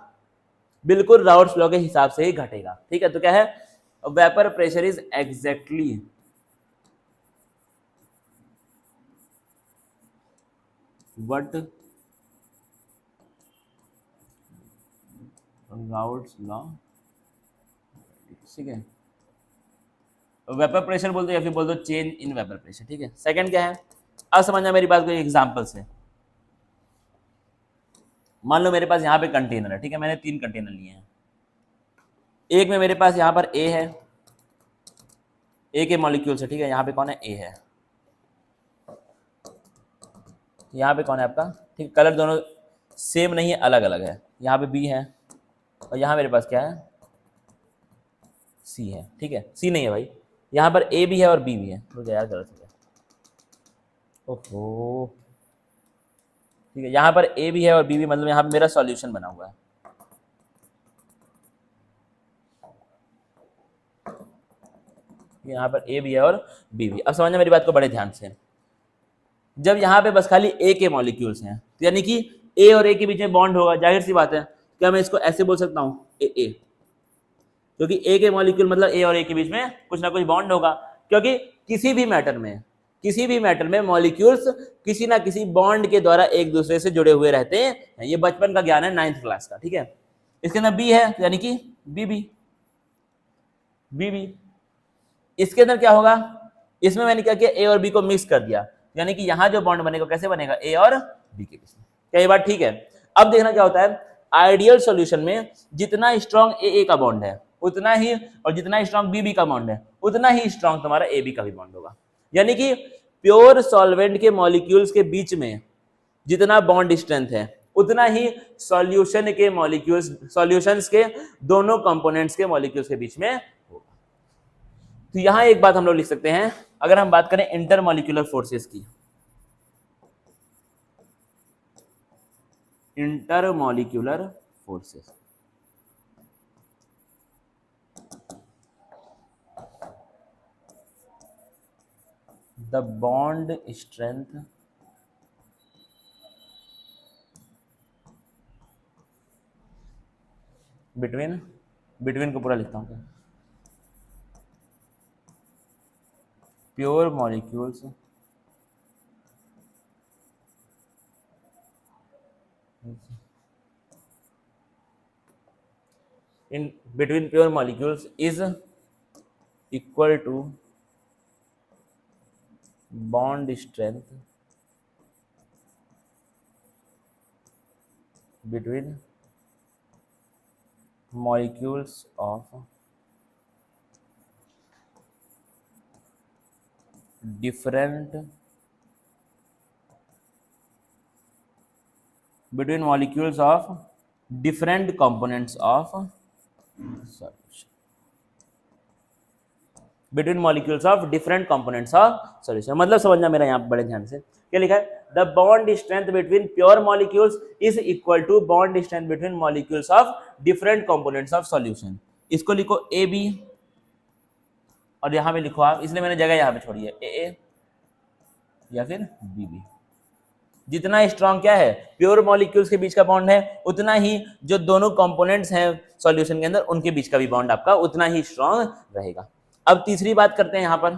बिल्कुल राउल्ट्स लॉ के हिसाब से ही घटेगा। ठीक है, तो क्या है? Vapour pressure is exactly what Raoult's law, ठीक है। वेपर प्रेशर बोल दो या फिर बोल दो चेंज इन वेपर प्रेशर, ठीक है। सेकंड क्या है? अब समझना मेरी बात को एग्जांपल से। मान लो मेरे पास यहाँ पे कंटेनर है, ठीक है, मैंने 3 कंटेनर लिए हैं। एक में मेरे पास यहाँ पर ए है, ए के मॉलिक्यूल्स है, ठीक है। यहाँ पे कौन है? ए है। यहाँ पे कौन है आपका? ठीक, कलर दोनों सेम नहीं है, अलग अलग है। यहाँ पे बी है और यहाँ मेरे पास क्या है? सी है, ठीक है। सी नहीं है भाई, यहाँ पर ए भी है और बी भी है। रुक यार, गलत हो गया। ओहो, ठीक है, यहाँ पर ए भी है और बी भी, मतलब यहाँ मेरा सॉल्यूशन बना हुआ है। यहाँ पर ए भी है और बी भी। अब समझना मेरी बात को बड़े ध्यान से। जब यहाँ पे बस खाली ए के मॉलिक्यूल्स हैं, तो यानी कि ए और ए के बीच में बॉन्ड होगा, जाहिर सी बात है। क्या मैं इसको ऐसे बोल सकता हूँ ए, क्योंकि ए के मॉलिक्यूल मतलब ए और ए के बीच में कुछ ना कुछ बॉन्ड होगा, क्योंकि किसी भी मैटर में मॉलिक्यूल्स किसी ना किसी बॉन्ड के द्वारा एक दूसरे से जुड़े हुए रहते हैं। ये बचपन का ज्ञान है 9th क्लास का, ठीक है। इसके अंदर बी है, यानी कि बी। इसके अंदर क्या होगा, इसमें मैंने क्या किया, ए और बी को मिक्स कर दिया, यानी कि यहां जो बॉन्ड बनेगा कैसे बनेगा, ए और बी के बीच में। क्या ये बात ठीक है? अब देखना क्या होता है, आइडियल सॉल्यूशन में जितना स्ट्रॉन्ग ए का बॉन्ड है उतना ही, और जितना स्ट्रॉन्ग बी का बॉन्ड है उतना ही स्ट्रॉन्ग तुम्हारा ए बी का भी बॉन्ड होगा। यानी कि प्योर सॉल्वेंट के मॉलिक्यूल्स के बीच में जितना बॉन्ड स्ट्रेंथ है उतना ही सॉल्यूशन के मॉलिक्यूल्स, सॉल्यूशंस के दोनों कंपोनेंट्स के मॉलिक्यूल्स के बीच में होगा। तो यहां एक बात हम लोग लिख सकते हैं, अगर हम बात करें इंटरमॉलिक्यूलर फोर्सेस की, intermolecular forces, the bond strength between को पूरा लिखता हूं, pure molecules in between pure molecules is equal to bond strength between molecules of different components of solution, between molecules of different components of solution. मतलब समझना मेरा यहाँ बड़े ध्यान से, क्या लिखा है, the bond strength between pure molecules is equal to bond strength between molecules of different components of solution. इसको लिखो ए बी और यहाँ पे लिखो आप, इसलिए मैंने जगह यहाँ पे छोड़ी है ए या फिर बी बी। जितना स्ट्रॉन्ग क्या है, प्योर मॉलिक्यूल्स के बीच का बॉन्ड है, उतना ही जो दोनों कंपोनेंट्स हैं सॉल्यूशन के अंदर उनके बीच का भी बॉन्ड आपका उतना ही स्ट्रॉन्ग रहेगा। अब तीसरी बात करते हैं यहाँ पर।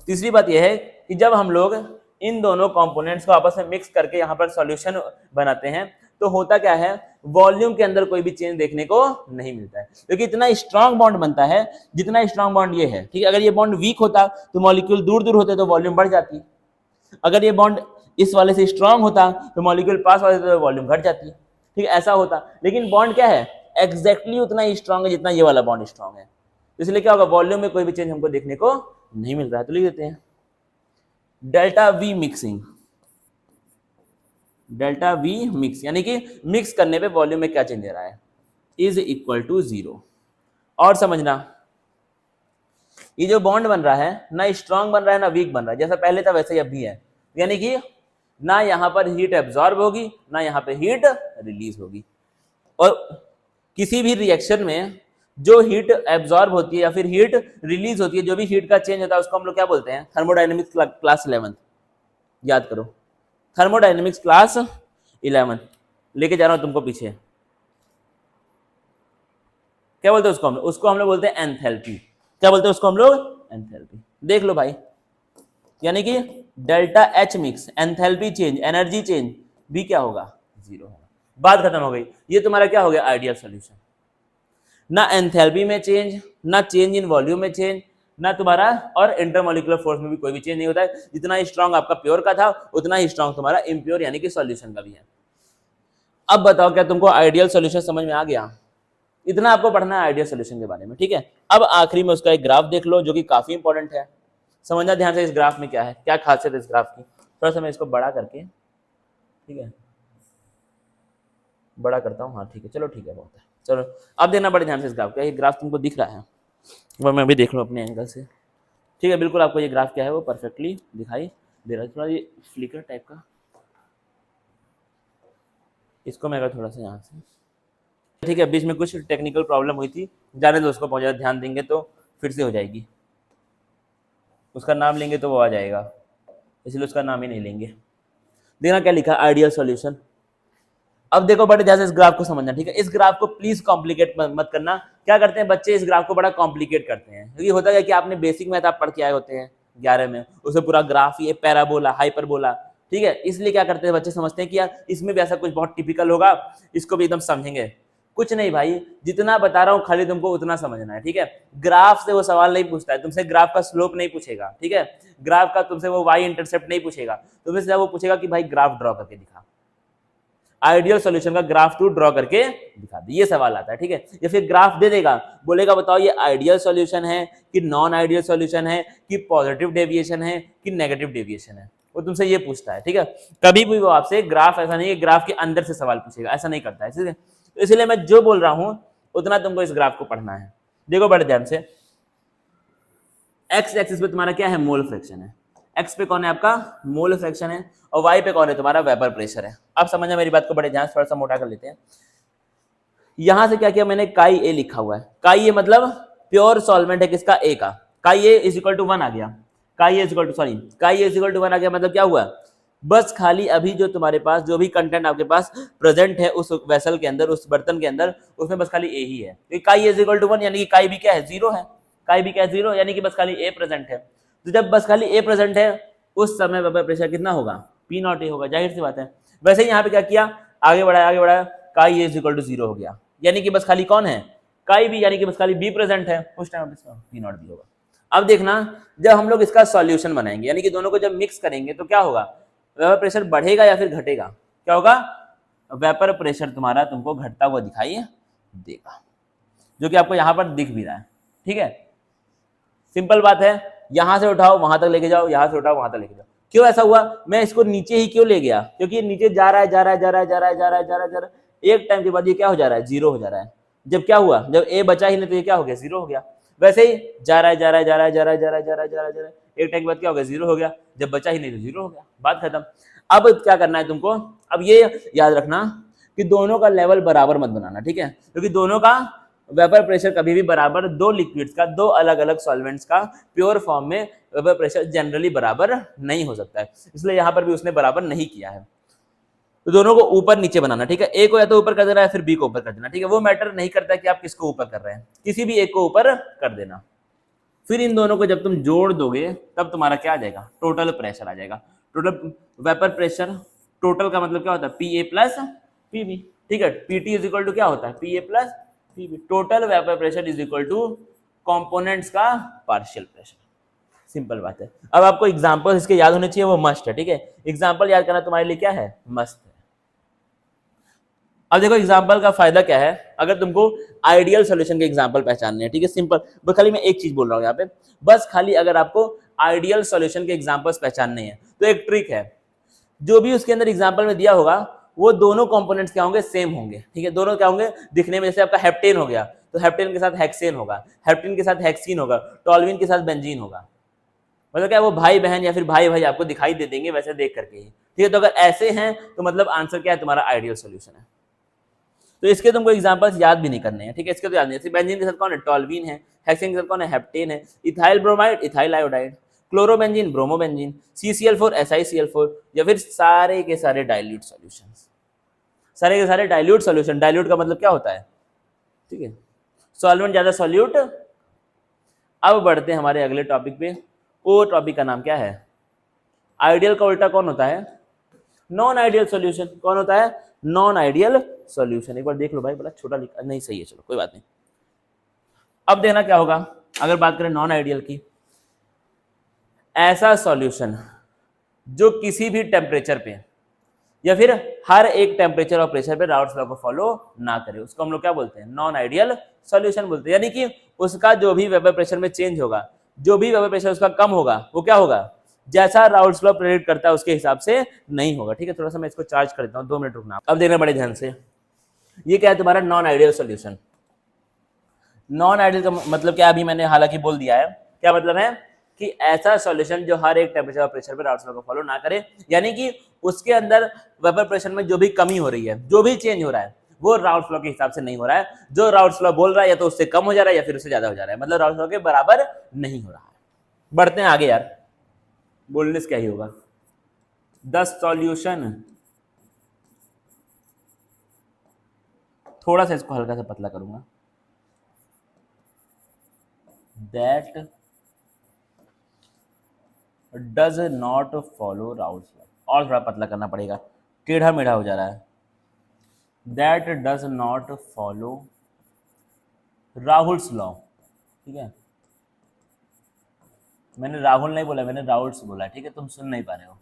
तीसरी बात यह है कि जब हम लोग इन दोनों कंपोनेंट्स को आपस में मिक्स करके यहाँ पर सॉल्यूशन बनाते हैं तो होता क्या है, वॉल्यूम के अंदर कोई भी चेंज देखने को नहीं मिलता है, क्योंकि इतना स्ट्रॉन्ग बॉन्ड बनता है जितना स्ट्रॉन्ग बॉन्ड ये है। ठीक है, अगर ये बॉन्ड वीक होता तो मॉलिक्यूल दूर दूर होते तो वॉल्यूम बढ़ जाती, अगर ये बॉन्ड इस वाले से स्ट्रॉन्ग होता तो मॉलिक्यूल पास वाले से तो वॉल्यूम घट जाती। ठीक है, ऐसा होता, लेकिन बॉन्ड क्या है, एग्जैक्टली उतना ही स्ट्रॉन्ग है जितना ये वाला बॉन्ड स्ट्रॉन्ग है, इसलिए क्या होगा, वॉल्यूम में कोई भी चेंज हमको देखने को नहीं मिल रहा है। तो लिख देते हैं delta we mixing, delta we mix, यानी कि मिक्स करने पे वॉल्यूम में क्या चेंज दे रहा है, इज इक्वल टू 0। और समझना, ये जो बॉन्ड बन रहा है ना स्ट्रॉन्ग बन रहा है ना वीक बन रहा है, जैसा पहले था वैसे ही अब भी है, यानी कि ना यहाँ पर हीट एब्जॉर्ब होगी ना यहाँ पे हीट रिलीज होगी। और किसी भी रिएक्शन में जो हीट एब्जॉर्ब होती है या फिर हीट रिलीज होती है, जो भी हीट का चेंज होता है उसको हम लोग क्या बोलते हैं, थर्मोडायनेमिक्स क्लास 11 याद करो, थर्मोडायनेमिक्स क्लास 11 लेके जा रहा हूं तुमको पीछे। क्या बोलते हैं उसको हम लोग बोलते हैं एंथैल्पी। क्या बोलते हैं उसको हम लोग, एंथैल्पी। देख लो भाई, यानी कि delta H mix, enthalpy change, energy change भी क्या होगा, 0 होगा। बात खत्म हो गई। ये तुम्हारा क्या हो गया, आइडियल सॉल्यूशन। ना एंथैल्पी में चेंज, ना चेंज इन वॉल्यूम में चेंज, ना तुम्हारा, और इंटरमॉलिक्यूलर फोर्स में भी कोई भी चेंज नहीं होता है। जितना स्ट्रॉन्ग आपका प्योर का था उतना ही स्ट्रॉन्ग तुम्हारा इम्प्योर यानी कि सॉल्यूशन का भी है। अब बताओ क्या तुमको आइडियल सॉल्यूशन समझ में आ गया? इतना आपको पढ़ना है आइडियल सॉल्यूशन के बारे में, ठीक है। अब आखिरी में उसका एक ग्राफ देख लो जो कि काफी इंपॉर्टेंट है। समझना ध्यान से इस ग्राफ में क्या है, क्या खासियत है इस ग्राफ की। थोड़ा सा मैं इसको बड़ा करके, ठीक है, बड़ा करता हूँ, हाँ ठीक है, चलो ठीक है, बहुत है। चलो अब देखना बड़े ध्यान से इस ग्राफ का। ये ग्राफ तुमको दिख रहा है, वह मैं भी देख लूँ अपने एंगल से, ठीक है। बिल्कुल आपको ये ग्राफ क्या है वो परफेक्टली दिखाई दे रहा है। थोड़ा ये फ्लिकर टाइप का, इसको मैं अगर थोड़ा सा यहाँ से, ठीक है, बीच में कुछ टेक्निकल प्रॉब्लम हुई थी, जाने दो उसको, बहुत ज़्यादा ध्यान देंगे तो फिर से हो जाएगी। उसका नाम लेंगे तो वो आ जाएगा, इसलिए उसका नाम ही नहीं लेंगे। देखना क्या लिखा, आइडियल सॉल्यूशन। अब देखो बड़े ध्यान से इस ग्राफ को समझना, ठीक है। इस ग्राफ को प्लीज कॉम्प्लिकेट मत करना। क्या करते हैं बच्चे, इस ग्राफ को बड़ा कॉम्प्लिकेट करते हैं, क्योंकि होता है कि आपने बेसिक मैथ आप पढ़ के आए होते हैं 11 में, उसे पूरा ग्राफ ये पैराबोला हाइपरबोला, ठीक है। इसलिए क्या करते हैं बच्चे, समझते हैं कि यार इसमें भी ऐसा कुछ बहुत टिपिकल होगा, इसको भी एकदम समझेंगे। कुछ नहीं भाई, जितना बता रहा हूँ खाली तुमको उतना समझना है, ठीक है। ग्राफ से वो सवाल नहीं पूछता है तुमसे, ग्राफ का स्लोप नहीं पूछेगा, ठीक है। ग्राफ का तुमसे वो वाई इंटरसेप्ट नहीं पूछेगा, तुमसे सीधा वो पूछेगा कि भाई ग्राफ ड्रॉ करके दिखा, आइडियल सॉल्यूशन का ग्राफ तू ड्रॉ करके दिखा दे, ये सवाल आता है, ठीक है। या फिर ग्राफ दे देगा, बोलेगा बताओ ये आइडियल सॉल्यूशन है कि नॉन आइडियल सॉल्यूशन है, कि पॉजिटिव डेविएशन है कि नेगेटिव डेविएशन है, वो तुमसे ये पूछता है, ठीक है। कभी भी वो आपसे ग्राफ, ऐसा नहीं है ग्राफ के अंदर से सवाल पूछेगा, ऐसा नहीं करता है, ठीक है। तो इसलिए मैं जो बोल रहा हूं उतना तुमको इस ग्राफ को पढ़ना है। देखो बड़े ध्यान से, एक्स एक्सिस पे तुम्हारा क्या है, मोल फ्रैक्शन है, एक्स पे कौन है आपका, मोल फ्रैक्शन है, और वाई पे कौन है तुम्हारा, वेपर प्रेशर है। अब समझना मेरी बात को बड़े ध्यान से, थोड़ा सा मोटा कर लेते हैं। यहां से क्या किया मैंने, काई ए लिखा हुआ है, काई ए मतलब प्योर सॉल्वेंट है किसका, ए का, काई ए इज इक्वल टू 1 आ गया, काई ए इज इक्वल टू, सॉरी काई ए इज इक्वल टू 1 आ गया, मतलब क्या हुआ, बस खाली अभी जो तुम्हारे पास जो भी कंटेंट आपके पास प्रेजेंट है उस वेसल के अंदर, उस बर्तन के अंदर, उसमें बस खाली ए ही है, क्योंकि काई ए इज इक्वल टू 1 यानी कि काई भी क्या है, 0 है, काई भी क्या है, 0, यानी कि बस खाली ए प्रेजेंट है। तो जब बस खाली ए प्रेजेंट है उस समय वेपर प्रेशर कितना होगा, पी नॉट ए होगा, जाहिर सी बात है। वैसे ही यहाँ पे क्या किया, आगे बढ़ाया, काई ए इज इक्वल टू 0 हो गया, यानी कि बस खाली कौन है, काई भी, यानी कि बस खाली बी प्रेजेंट है, उस टाइम पी नॉट बी होगा। अब देखना, जब हम लोग इसका सॉल्यूशन बनाएंगे, यानी कि दोनों को जब मिक्स करेंगे तो क्या होगा, वेपर प्रेशर बढ़ेगा या फिर घटेगा, क्या होगा, वेपर प्रेशर तुम्हारा तुमको घटता हुआ दिखाई देगा, जो कि आपको यहाँ पर दिख भी रहा है, ठीक है। सिंपल बात है, यहां से उठाओ वहां तक लेके जाओ, यहां से उठाओ वहां तक लेके जाओ। क्यों ऐसा हुआ, मैं इसको नीचे ही क्यों ले गया, क्योंकि ये नीचे जा रहा है, एक टाइम के बाद ये क्या हो जा रहा है, 0 हो जा रहा है। जब क्या हुआ, जब ए बचा ही नहीं तो ये क्या हो गया, 0 हो गया। वैसे ही जा रहा है, एक टाइम के बाद क्या हो गया, 0 हो गया, जब बचा ही नहीं तो 0 हो गया, बात खत्म। अब क्या करना है तुमको, अब ये याद रखना कि दोनों का लेवल बराबर मत बनाना, ठीक है, क्योंकि दोनों का वेपर प्रेशर कभी भी बराबर, दो लिक्विड्स का, दो अलग अलग सॉल्वेंट्स का प्योर फॉर्म में वेपर प्रेशर जनरली बराबर नहीं हो सकता है, इसलिए यहां पर भी उसने बराबर नहीं किया है। तो दोनों को ऊपर नीचे बनाना, ठीक है, ए को या तो ऊपर कर देना है फिर बी को ऊपर कर देना, ठीक है। वो मैटर नहीं करता कि आप किसको ऊपर कर रहे हैं, किसी भी एक को ऊपर कर देना। फिर इन दोनों को जब तुम जोड़ दोगे तब तुम्हारा क्या आ जाएगा, टोटल प्रेशर आ जाएगा, टोटल वेपर प्रेशर। टोटल का मतलब क्या होता है, P A plus P B, ठीक है। P T is equal to क्या होता है, P A plus P B, total vapour pressure is equal to components का पार्शियल प्रेशर। सिंपल बात है। अब आपको एग्जांपल इसके याद होने चाहिए, वो मस्ट है, ठीक है। एग्जांपल याद करना तुम्हारे लिए क्या है, मस्त है। अब देखो एग्जांपल का फायदा क्या है, अगर तुमको आइडियल सॉल्यूशन के एग्जांपल पहचानने हैं, ठीक है, सिंपल। बस खाली मैं एक चीज बोल रहा हूँ यहाँ पे, बस खाली अगर आपको आइडियल सॉल्यूशन के एग्जांपल्स पहचानने हैं तो एक ट्रिक है, जो भी उसके अंदर एग्जांपल में दिया होगा वो दोनों कंपोनेंट्स क्या होंगे, सेम होंगे, ठीक है। दोनों क्या होंगे दिखने में, जैसे आपका हेप्टेन हो गया तो हेप्टेन के साथ हेक्सेन होगा, हेप्टेन के साथ हेक्सीन होगा, टॉल्विन के साथ बेंजीन होगा, मतलब क्या वो भाई बहन या फिर भाई भाई आपको दिखाई दे देंगे वैसे देख करके ही, ठीक है। तो अगर ऐसे हैं तो मतलब आंसर क्या है, तुम्हारा आइडियल सॉल्यूशन है। तो इसके तुमको एग्जांपल्स याद भी नहीं करने हैं, ठीक है, इसके तो याद नहीं है। बेंजीन के साथ कौन है, टॉल्विन है, हेक्सेन के साथ कौन है, हेप्टेन है, ethyl bromide, ethyl iodide, chlorobenzene, bromobenzene, CCl4, SiCl4, या फिर सारे के सारे डाइल्यूट सॉल्यूशंस, सारे के सारे डाइल्यूट सॉल्यूशन। डाइल्यूट का मतलब क्या होता है, ठीक है, सॉल्वेंट ज्यादा सॉल्यूट। अब बढ़ते हैं हमारे अगले टॉपिक पे, वो टॉपिक का नाम क्या है, आइडियल का उल्टा कौन होता है, नॉन आइडियल सॉल्यूशन। कौन होता है, नॉन आइडियल सॉल्यूशन। एक बार देख लो भाई, बड़ा छोटा लिखा नहीं, सही है, चलो कोई बात नहीं। अब देखना क्या होगा, अगर बात करें नॉन आइडियल की, ऐसा सॉल्यूशन जो किसी भी टेम्परेचर पे या फिर हर एक टेम्परेचर और प्रेशर पे राउट्स लॉ को फॉलो ना करे, उसको हम लोग क्या बोलते हैं, नॉन आइडियल सॉल्यूशन बोलते हैं। यानी कि उसका जो भी वेपर प्रेशर में चेंज होगा, जो भी वेपर प्रेशर उसका कम होगा, वो क्या होगा, जैसा राउट्स लॉ प्रेडिक्ट करता है उसके हिसाब से नहीं होगा, ठीक है। थोड़ा सा मैं इसको चार्ज कर देता हूँ, 2 मिनट रुकना। अब देखना बड़े ध्यान से, ये क्या है तुम्हारा non ideal solution. Non ideal का मतलब क्या, अभी मैंने हालांकि बोल दिया है, क्या मतलब है कि ऐसा सॉल्यूशन जो हर एक टेम्परेचर और प्रेशर पे राउल्ट्स लॉ को फॉलो ना करे, यानी कि उसके अंदर वेपर प्रेशर में जो भी कमी हो रही है, जो भी चेंज हो रहा है, वो राउल्ट्स लॉ के हिसाब से नहीं हो रहा है। जो राउल्ट्स लॉ बोल रहा है या तो उससे कम हो जा रहा है या फिर उससे ज्यादा हो जा रहा है, मतलब राउल्ट्स लॉ के बराबर नहीं हो रहा है। बढ़ते हैं आगे यार, बोलने से क्या ही होगा। द सॉल्यूशन, थोड़ा सा इसको हल्का सा पतला करूंगा, that does not follow Raoult's law, और थोड़ा पतला करना पड़ेगा, टेढ़ा मेढ़ा हो जा रहा है। That does not follow Rahul's law, ठीक है, मैंने राहुल नहीं बोला, मैंने राउल्ट्स बोला, ठीक है, तुम सुन नहीं पा रहे हो,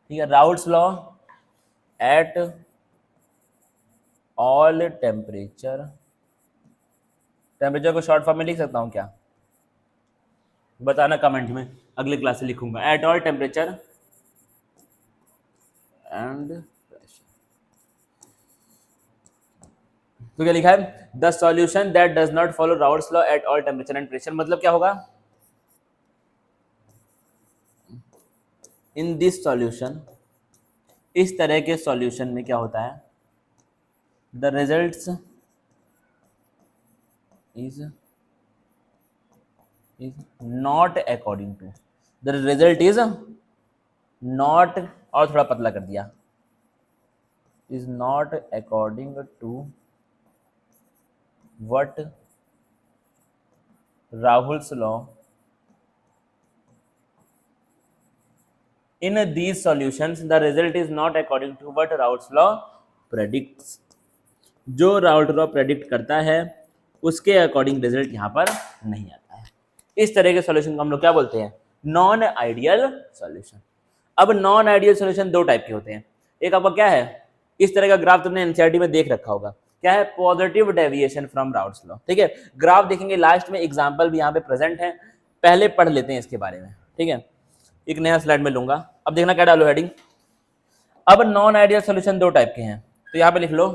ठीक है। Raoult's law at all temperature, temperature को शॉर्ट फॉर्म में लिख सकता हूं क्या, बताना कमेंट में, अगले क्लास से लिखूंगा। At all temperature and pressure, तो क्या लिखा है, the solution that does not follow Raoult's law at all temperature and pressure, मतलब क्या होगा, इन दिस सॉल्यूशन, इस तरह के सॉल्यूशन में क्या होता है, the results is not according to, the result is not, और थोड़ा पतला कर दिया, is not according to what Raoult's law in these solutions, the result is not according to what Raoult's law predicts, जो राउल्ट लॉ प्रेडिक्ट करता है उसके according result यहाँ पर नहीं आता है। इस तरह के सॉल्यूशन को हम लोग क्या बोलते हैं, नॉन आइडियल सॉल्यूशन। अब नॉन आइडियल सॉल्यूशन दो टाइप के होते हैं, एक आपका क्या है, इस तरह का ग्राफ तुमने एनसीईआरटी में देख रखा होगा, क्या है, positive deviation from Raoult's law, ठीक है। ग्राफ देखेंगे लास्ट में, एग्जाम्पल भी यहाँ पे प्रेजेंट है, पहले पढ़ लेते हैं इसके बारे में, ठीक है। एक नया स्लाइड में लूंगा, अब देखना क्या डालो हेडिंग। अब नॉन आइडियल सॉल्यूशन दो टाइप के हैं, तो यहां पे लिख लो,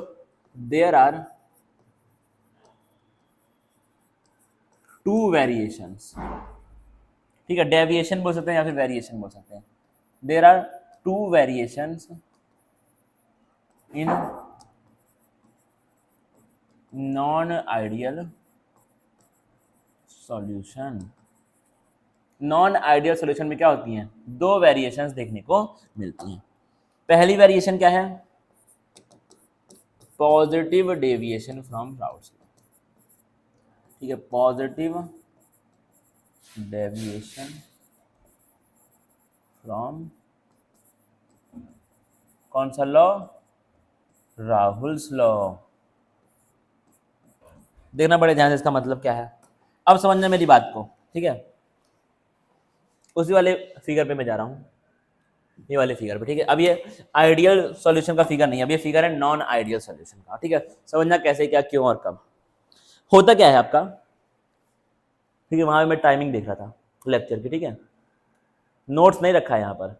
देयर आर टू वेरिएशंस, ठीक है, डेविएशन बोल सकते हैं या फिर वेरिएशन बोल सकते हैं। There are two variations in non ideal solution. Non ideal solution में क्या होती हैं, दो वेरिएशंस देखने को मिलती हैं। पहली वेरिएशन क्या है, positive deviation from Raoult's law, ठीक है, पॉजिटिव डेविएशन फ्रॉम कौन सा लॉ, राहुल्स लॉ। देखना बड़े ध्यान से इसका मतलब क्या है, अब समझना मेरी बात को, ठीक है। उसी वाले फिगर पे मैं जा रहा हूँ, ये वाले फिगर पे, ठीक है। अब ये आइडियल सॉल्यूशन का फिगर नहीं है, अब ये फिगर है नॉन आइडियल सॉल्यूशन का, ठीक है। समझना कैसे, क्या, क्यों और कब होता क्या है आपका, ठीक है। वहां पे मैं टाइमिंग देख रहा था लेक्चर की, ठीक है, नोट्स नहीं रखा है यहाँ पर।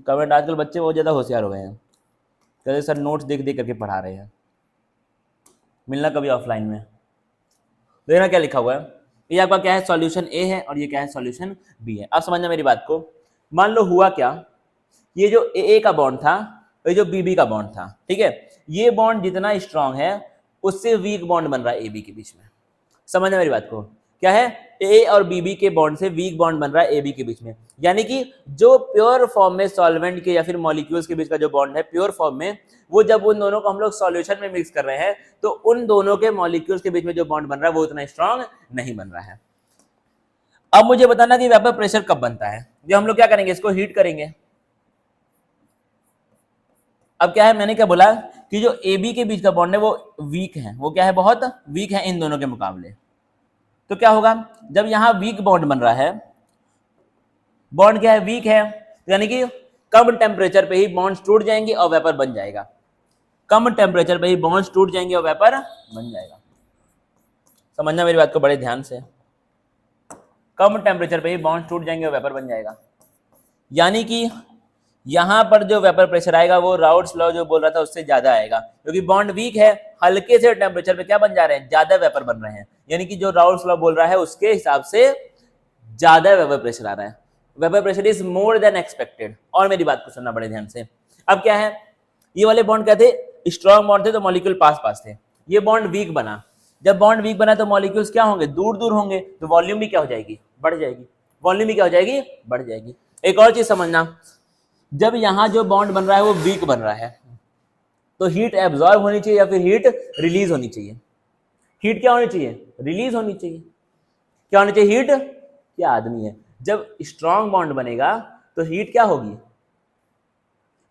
कमेंट, आजकल बच्चे बहुत ज़्यादा होशियार हो गए हैं, कहते सर नोट्स देख देख करके पढ़ा रहे हैं, मिलना कभी ऑफलाइन में। देखना क्या लिखा हुआ है, ये आपका क्या है, सॉल्यूशन ए है और ये क्या है, सॉल्यूशन बी है। अब समझना मेरी बात को, मान लो हुआ क्या, ये जो ए का बॉन्ड था, ये जो बी का बॉन्ड था, ठीक है, ये बॉन्ड जितना स्ट्रांग है उससे वीक बॉन्ड बन रहा है ए बी के बीच में। समझना मेरी बात को, क्या है, ए और बी के बॉन्ड से वीक बॉन्ड बन रहा है ए बी के बीच में, यानी कि जो प्योर फॉर्म में सॉल्वेंट के या फिर मॉलिक्यूल्स के बीच का जो बॉन्ड है प्योर फॉर्म में, वो जब उन दोनों को हम लोग सॉल्यूशन में मिक्स कर रहे हैं तो उन दोनों के मॉलिक्यूल्स के बीच में जो बॉन्ड बन रहा है वो उतना स्ट्रांग नहीं बन रहा है। अब मुझे बताना कि वेपर प्रेशर कब बनता है, जो हम लोग क्या करेंगे, इसको हीट करेंगे। अब क्या है, मैंने क्या बोला कि जो ए बी के बीच का बॉन्ड है वो वीक है, वो क्या है, बहुत वीक है इन दोनों के मुकाबले। तो क्या होगा, जब यहां वीक बॉन्ड बन रहा है, बॉन्ड क्या है, वीक है, यानी कि कम टेम्परेचर पे ही बॉन्ड्स टूट जाएंगे और वेपर बन जाएगा, कम टेम्परेचर पे ही बॉन्ड्स टूट जाएंगे और वेपर बन जाएगा। समझना मेरी बात को बड़े ध्यान से, कम टेम्परेचर पे ही बॉन्ड्स टूट जाएंगे और वेपर बन जाएगा, यानी कि यहां पर जो वेपर प्रेशर आएगा वो राउल्ट्स लॉ जो बोल रहा था उससे ज्यादा आएगा, क्योंकि बॉन्ड वीक है, हल्के से टेम्परेचर पे क्या बन जा रहे हैं, ज्यादा वेपर बन रहे हैं, यानी कि जो राउल्ट्स लॉ बोल रहा है उसके हिसाब से ज्यादा वेपर प्रेशर आ रहा है, vapour pressure is more than expected. और मेरी बात को सुनना बड़े ध्यान से। अब क्या है, ये वाले बॉन्ड क्या थे, स्ट्रॉन्ग बॉन्ड थे तो मॉलिक्यूल पास पास थे, ये बॉन्ड वीक बना। जब बॉन्ड वीक बना तो मॉलिक्यूल्स क्या होंगे, दूर दूर होंगे, तो वॉल्यूम भी क्या हो जाएगी, बढ़ जाएगी। वॉल्यूम भी क्या हो जाएगी, बढ़ जाएगी। एक और चीज समझना, जब यहाँ जो बॉन्ड बन रहा है वो वीक बन रहा है, तो हीट एब्जॉर्ब होनी चाहिए या फिर हीट रिलीज होनी चाहिए। हीट क्या होनी चाहिए, रिलीज होनी चाहिए। क्या होनी चाहिए, हीट। क्या आदमी है, जब स्ट्रॉन्ग बॉन्ड बनेगा तो हीट क्या होगी,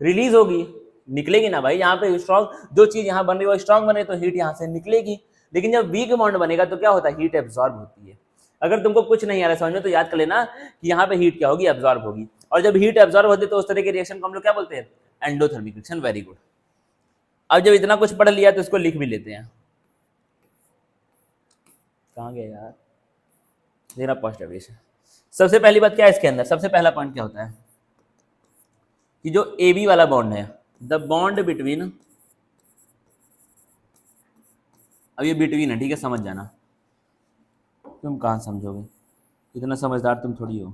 रिलीज होगी, निकलेगी ना भाई। यहाँ पे स्ट्रॉन्ग जो चीज यहाँ बन रही है वो स्ट्रॉन्ग बने तो हीट यहाँ से निकलेगी। लेकिन जब वीक बॉन्ड बनेगा तो क्या होता है, हीट एब्जॉर्ब होती है। अगर तुमको कुछ नहीं आ रहा समझ में तो याद कर लेना कि यहाँ पे हीट क्या होगी, एब्जॉर्ब होगी। और जब हीट एब्जॉर्ब होती है तो उस तरह के रिएक्शन को हम लोग क्या बोलते हैं, एंडोथर्मिक रिएक्शन। Very good. अब जब इतना कुछ पढ़ लिया तो इसको लिख भी लेते हैं। कहाँ गया यार, देखना पोस्ट ग्रेजुएशन। सबसे पहली बात क्या है इसके अंदर, सबसे पहला पॉइंट क्या होता है कि जो ए बी वाला बॉन्ड है, द बॉन्ड बिटवीन, अब ये बिटवीन है, ठीक है, समझ जाना। तुम कहाँ समझोगे, इतना समझदार तुम थोड़ी हो।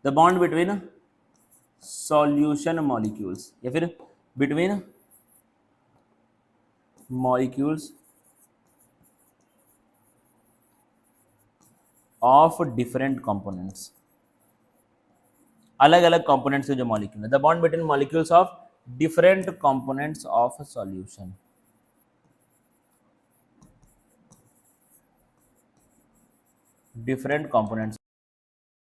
The bond between solution molecules या फिर between molecules of different components, अलग अलग कंपोनेंट्स के जो मॉलिक्यूल है, the bond between molecules of different components of solution, different components